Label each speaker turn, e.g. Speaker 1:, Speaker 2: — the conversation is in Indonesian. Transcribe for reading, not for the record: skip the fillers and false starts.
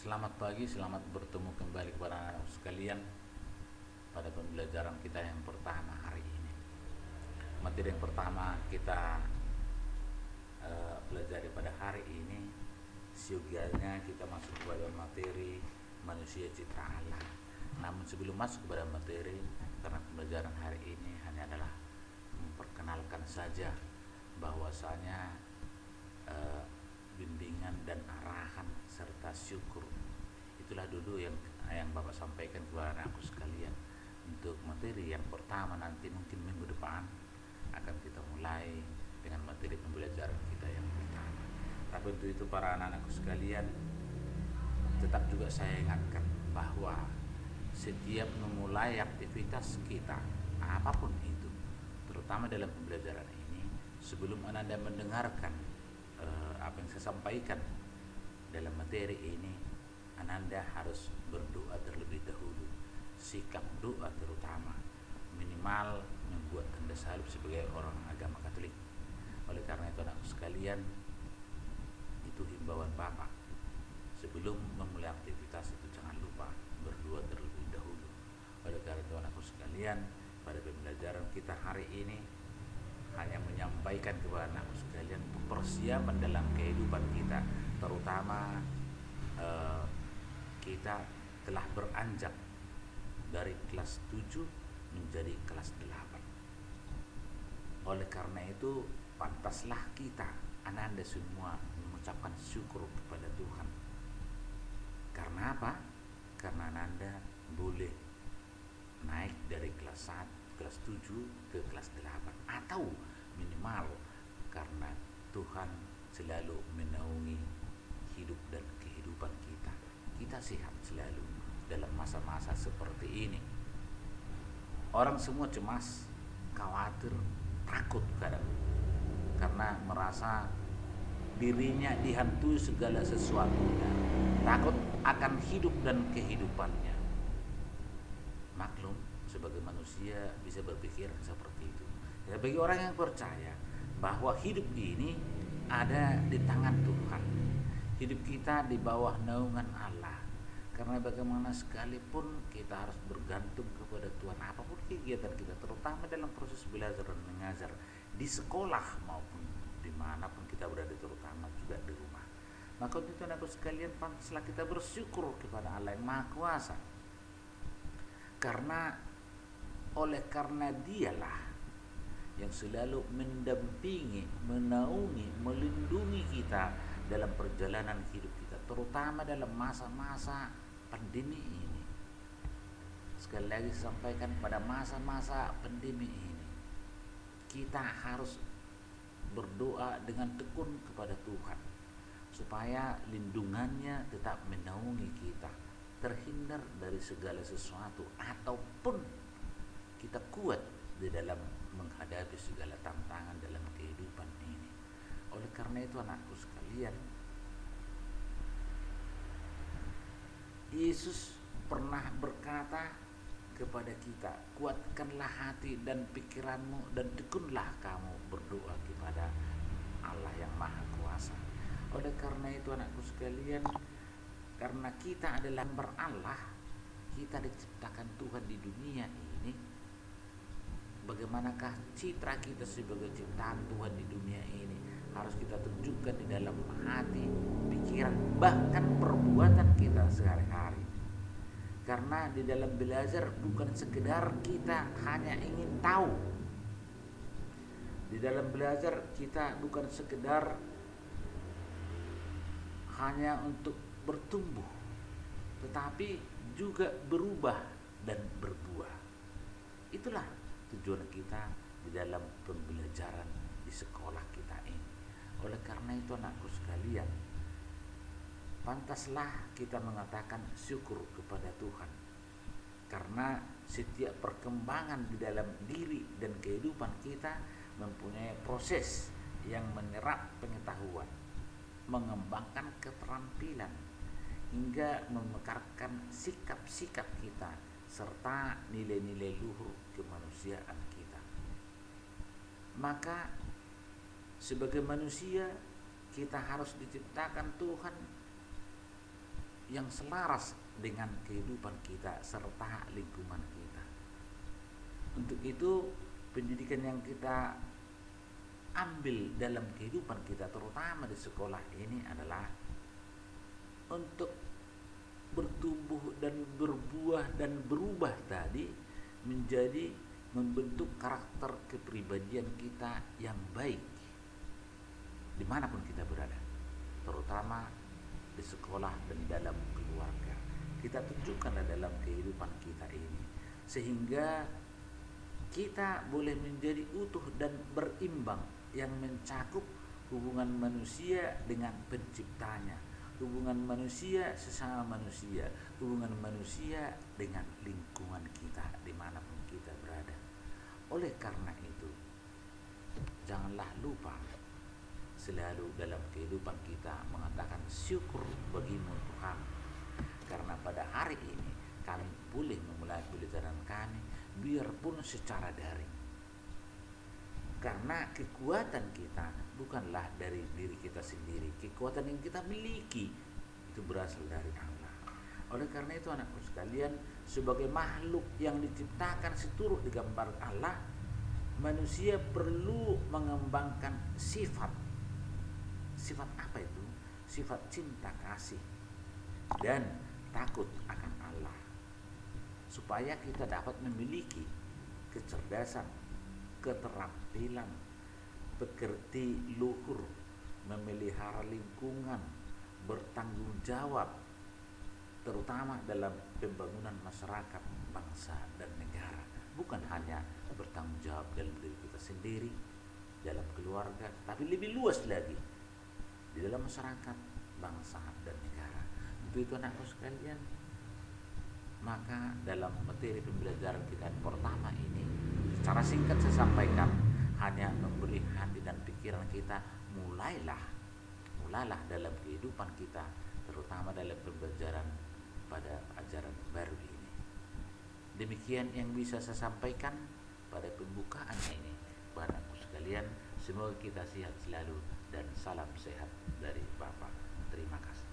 Speaker 1: Selamat pagi, selamat bertemu kembali kepada anak sekalian pada pembelajaran kita yang pertama hari ini. Materi yang pertama kita pelajari pada hari ini, siogianya kita masuk kepada materi manusia ciptaan Allah. Namun sebelum masuk kepada materi, karena pembelajaran hari ini hanya adalah memperkenalkan saja bahwasanya bimbingan dan arahan serta syukur itulah dulu yang Bapak sampaikan kepada anakku sekalian. Untuk materi yang pertama nanti mungkin minggu depan akan kita mulai dengan materi pembelajaran kita yang pertama. Tapi untuk itu para anak-anakku sekalian, tetap juga saya ingatkan bahwa setiap memulai aktivitas kita apapun itu, terutama dalam pembelajaran ini, sebelum Anda mendengarkan apa yang saya sampaikan dalam materi ini, Anda harus berdoa terlebih dahulu. Sikap doa terutama minimal membuat Anda salib sebagai orang agama Katolik. Oleh karena itu anakku sekalian, itu himbauan Bapak. Sebelum memulai aktivitas itu jangan lupa berdoa terlebih dahulu. Oleh karena itu anakku sekalian, pada pembelajaran kita hari ini hanya menyampaikan kepada anakku sekalian persiapan dalam kehidupan kita, terutama kita telah beranjak dari kelas 7 menjadi kelas 8. Oleh karena itu pantaslah kita Anda semua mengucapkan syukur kepada Tuhan. Karena apa? Karena Anda boleh naik dari kelas 1, kelas 7 ke kelas 8, atau minimal karena Tuhan selalu menaungi hidup dan kehidupan kita. Kita sehat selalu dalam masa-masa seperti ini. Orang semua cemas, khawatir, takut kadang karena merasa dirinya dihantui segala sesuatunya, takut akan hidup dan kehidupannya. Maklum, sebagai manusia bisa berpikir seperti itu. Ya, bagi orang yang percaya bahwa hidup ini ada di tangan Tuhan, hidup kita di bawah naungan Allah. Karena bagaimana sekalipun kita harus bergantung kepada Tuhan, apapun kegiatan kita, terutama dalam proses belajar dan mengajar di sekolah maupun dimanapun kita berada, terutama juga di rumah. Maka untuk itu anakku sekalian, pantaslah kita bersyukur kepada Allah yang Maha Kuasa. Karena oleh karena Dialah yang selalu mendampingi, menaungi, melindungi kita dalam perjalanan hidup kita, terutama dalam masa-masa pandemi ini. Sekali lagi sampaikan, pada masa-masa pandemi ini kita harus berdoa dengan tekun kepada Tuhan supaya lindungannya tetap menaungi kita, terhindar dari segala sesuatu, ataupun kita kuat di dalam menghadapi segala tantangan dalam kehidupan ini. Oleh karena itu anakku sekalian, Yesus pernah berkata kepada kita, kuatkanlah hati dan pikiranmu dan tekunlah kamu berdoa kepada Allah yang Maha Kuasa. Oleh karena itu anakku sekalian, karena kita adalah hamba Allah, kita diciptakan Tuhan di dunia ini. Bagaimanakah citra kita sebagai ciptaan Tuhan di dunia ini harus kita tunjukkan di dalam hati, pikiran, bahkan perbuatan kita sehari-hari. Karena di dalam belajar bukan sekedar kita hanya ingin tahu. Di dalam belajar kita bukan sekedar hanya untuk bertumbuh, tetapi juga berubah dan berbuah. Itulah tujuan kita di dalam pembelajaran di sekolah kita ini. Oleh karena itu anakku sekalian, pantaslah kita mengatakan syukur kepada Tuhan, karena setiap perkembangan di dalam diri dan kehidupan kita mempunyai proses yang menyerap pengetahuan, mengembangkan keterampilan, hingga memekarkan sikap-sikap kita serta nilai-nilai luhur kemanusiaan kita. Maka sebagai manusia kita harus diciptakan Tuhan yang selaras dengan kehidupan kita serta lingkungan kita. Untuk itu pendidikan yang kita ambil dalam kehidupan kita terutama di sekolah ini adalah untuk bertumbuh dan berbuah dan berubah tadi menjadi membentuk karakter kepribadian kita yang baik dimanapun kita berada, terutama di sekolah dan dalam keluarga. Kita tunjukkan dalam kehidupan kita ini sehingga kita boleh menjadi utuh dan berimbang yang mencakup hubungan manusia dengan penciptanya, hubungan manusia sesama manusia, hubungan manusia dengan lingkungan kita dimanapun kita berada. Oleh karena itu, janganlah lupa selalu dalam kehidupan kita mengatakan syukur bagimu Tuhan, karena pada hari ini kami boleh memulai pelajaran kami biarpun secara daring. Karena kekuatan kita bukanlah dari diri kita sendiri, kekuatan yang kita miliki itu berasal dari Allah. Oleh karena itu anakku sekalian, sebagai makhluk yang diciptakan seturut di gambar Allah, manusia perlu mengembangkan sifat apa itu? Sifat cinta kasih dan takut akan Allah, supaya kita dapat memiliki kecerdasan, keterampilan, pekerti luhur, memelihara lingkungan, bertanggung jawab, terutama dalam pembangunan masyarakat, bangsa, dan negara. Bukan hanya bertanggung jawab dalam diri kita sendiri, dalam keluarga, tapi lebih luas lagi di dalam masyarakat, bangsa, dan negara. Untuk itu anakku sekalian, maka dalam materi pembelajaran kita yang pertama ini, secara singkat saya sampaikan, hanya memberi hati dan pikiran kita, mulailah dalam kehidupan kita, terutama dalam pembelajaran pada ajaran baru ini. Demikian yang bisa saya sampaikan pada pembukaan ini. Anakku sekalian, semoga kita sehat selalu dan salam sehat dari Bapak. Terima kasih.